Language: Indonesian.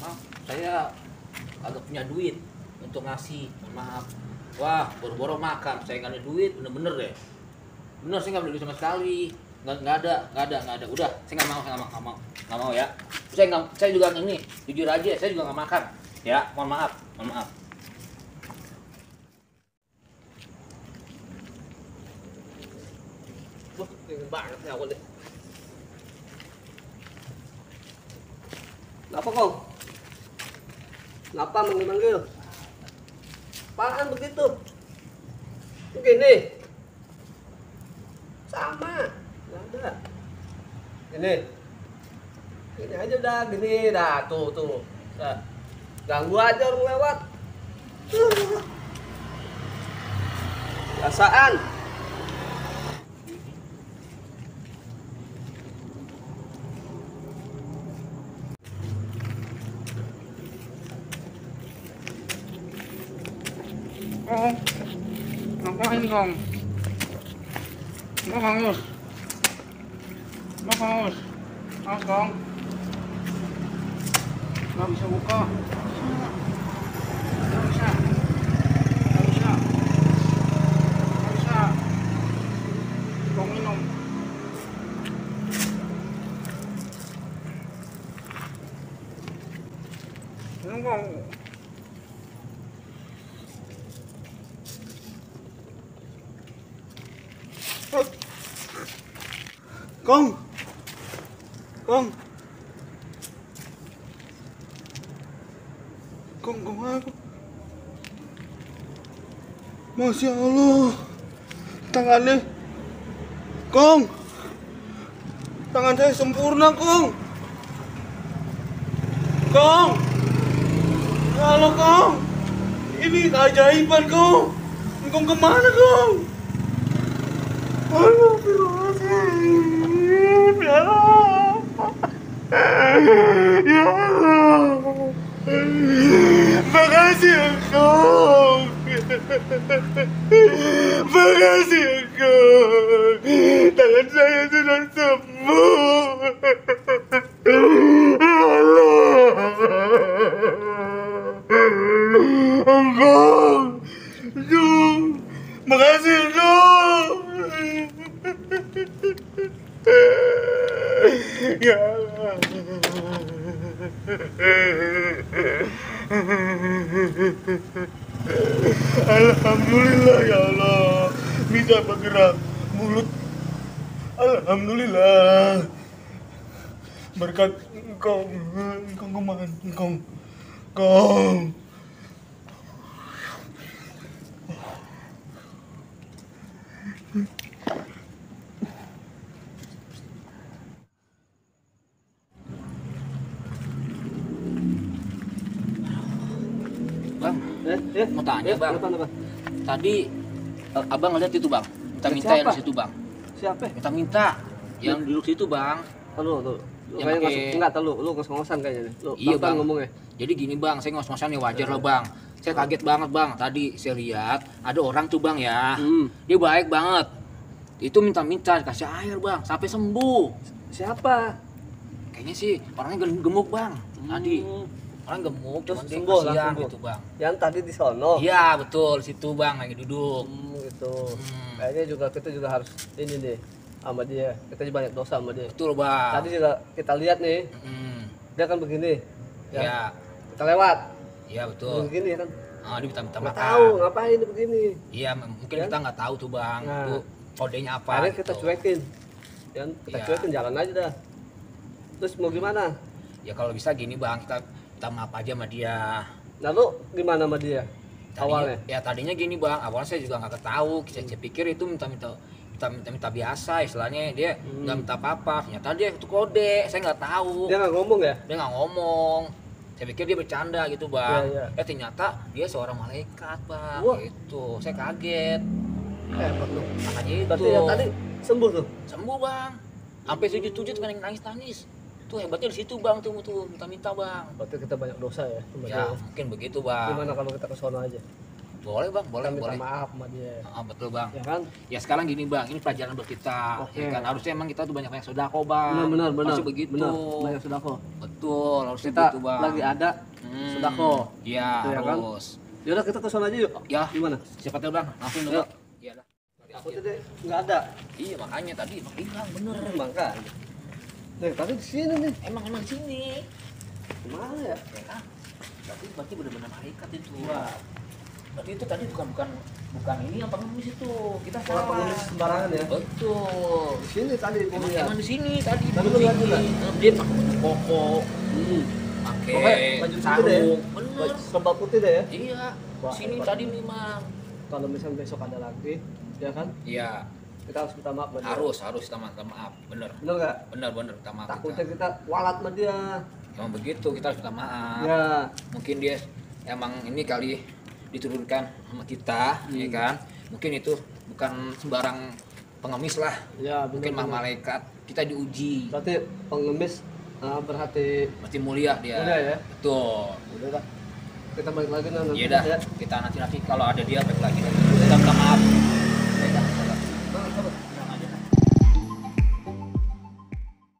maaf, saya agak punya duit untuk ngasih, mohon maaf. Wah, boro-boro makan, saya nggak ada duit, bener-bener deh. Bener, saya nggak ada duit sama sekali. Nggak ada. Udah, saya nggak mau ya. Saya juga ini, jujur aja, saya juga nggak makan. Ya, mohon maaf. Wah, dingin banget ya awal deh. Kenapa kong? Kenapa manggil-manggil? Apaan begitu? Begini? Sama, nggak ada. Gini aja udah, gini dah, tuh. Dah. Ganggu aja orang lewat. Biasaan. Kong, ngapain Kong? Nggak hangus. Hangus Kong. Nggak bisa buka. Nggak bisa. Kong minum. Minum Kong. Kong aku. Masya Allah, tangannya, Kong, tangan saya sempurna, Kong. Halo Kong, ini keajaiban Kong. Kong kemana Kong? Halo, ya Allah. Ya Allah. Makasih Kong. Makasih Kong. Tangan saya sudah sembuh. Ya Allah. Kong. Makasih Kong. Ya Allah. Alhamdulillah ya Allah, bisa bergerak mulut. Alhamdulillah. Berkat Engkau kemana? Engkau. Bang, mau tanya bang. Kenapa? Tadi abang ngeliat itu bang, minta yang Siapa? di situ bang. Siapa? Minta yang duduk situ bang. Lu Yang kayaknya pakai- enggak lu ngos-ngosan kayaknya. Lu Iya, pelan-pelan Bang. ngomongnya. Jadi gini bang, saya ngos-ngosan ya wajar lah bang. Saya kaget banget bang. Tadi saya lihat ada orang tuh bang ya. Dia baik banget. Itu minta dikasih air bang, sampai sembuh. Siapa? Kayaknya sih orangnya gemuk bang. Tadi orang gemuk, Terus cuman dia sembuh, kasihan langsung sembuh. gitu bang. Yang tadi di sono. Iya betul, situ bang lagi duduk. Gitu. Hmm. Kayaknya kita juga harus ini deh sama dia. Kita juga banyak dosa sama dia. Betul bang. Tadi juga kita lihat nih, Hmm. dia kan begini. Iya, Kita lewat. iya betul. Begini kan. Ah, dia minta Nggak makan. tahu ngapain dia begini. Iya, mungkin Ya? kita nggak tahu tuh bang. Nah. Itu kodenya apa? Akhirnya kita gitu. cuekin. Kan kita Iya. cuekin jalan aja dah. Terus mau gimana? Ya kalau bisa gini bang, kita maaf aja sama dia. Lalu gimana sama dia? Tadinya, Awalnya? ya tadinya gini bang, awalnya saya juga nggak ketahu. Saya pikir itu minta biasa, istilahnya dia nggak minta apa-apa. Ternyata dia itu kode, saya nggak tahu. Dia nggak ngomong ya? Dia nggak ngomong. Saya pikir dia bercanda gitu bang. Iya. Ternyata dia seorang malaikat bang. Wah. Gitu, saya kaget. Hebat lu. Makanya itu. Berarti yang tadi sembuh tuh. Sembuh bang. Sampai sujud-sujud kan nangis. Tuh hebatnya di situ bang, tuh minta bang. Berarti kita banyak dosa ya. Ya mungkin begitu bang. Gimana kalau kita ke sono aja? Boleh bang, boleh, Kita minta boleh. maaf sama dia. Betul bang. Ya kan? Ya sekarang gini bang, ini pelajaran buat kita. Oke. Ya kan harusnya emang kita tuh banyak-banyak sodako bang. Benar. Harusnya begitu. Benar. Banyak sodako. Betul, harusnya Kita gitu bang. lagi ada sodako. Iya, Gitu ya kan? harus. Yaudah kita ke sana aja yuk. Ya, Gimana? siapa tahu bang, langsung Yuk. dulu. Iya dah. Aku tadi nggak ada. Iya makanya tadi emang hilang bener. Makanya. Nih, tapi di sini nih. Emang sini. Gimana ya? Ya kan? Berarti benar-benar malaikat itu. Wah. Berarti itu tadi bukan ini yang pengemis itu. Kita Orang salah. pengemis sembarangan ya. Betul. Di sini tadi punya. Emang di sini tadi Tapi di lu lihat sini. juga. Dia pakai baju koko, Pokoknya pakai baju putih deh. sarung. Bener. Serba putih deh ya. Iya. Wah, Sini hebat. tadi memang. Kalau misalnya besok ada lagi, ya kan? Iya. Kita harus minta maaf sama dia. Harus kita minta maaf. Bener. Bener nggak? Bener minta maaf. Takutnya Kita. kita walat sama dia. Emang begitu kita harus minta maaf. Ya. Mungkin dia emang ini kali diturunkan sama kita, ya kan? Mungkin itu bukan sembarang pengemis lah. Ya, Mungkin bener. malaikat kita diuji. Berarti pengemis berhati. Pasti mulia dia. Mulia ya? Betul. Udah dah. Kita balik lagi nanti. Iya dah. Ya. Kita nanti kalau ada dia balik lagi. Kita minta maaf. Ya dah. Sabar.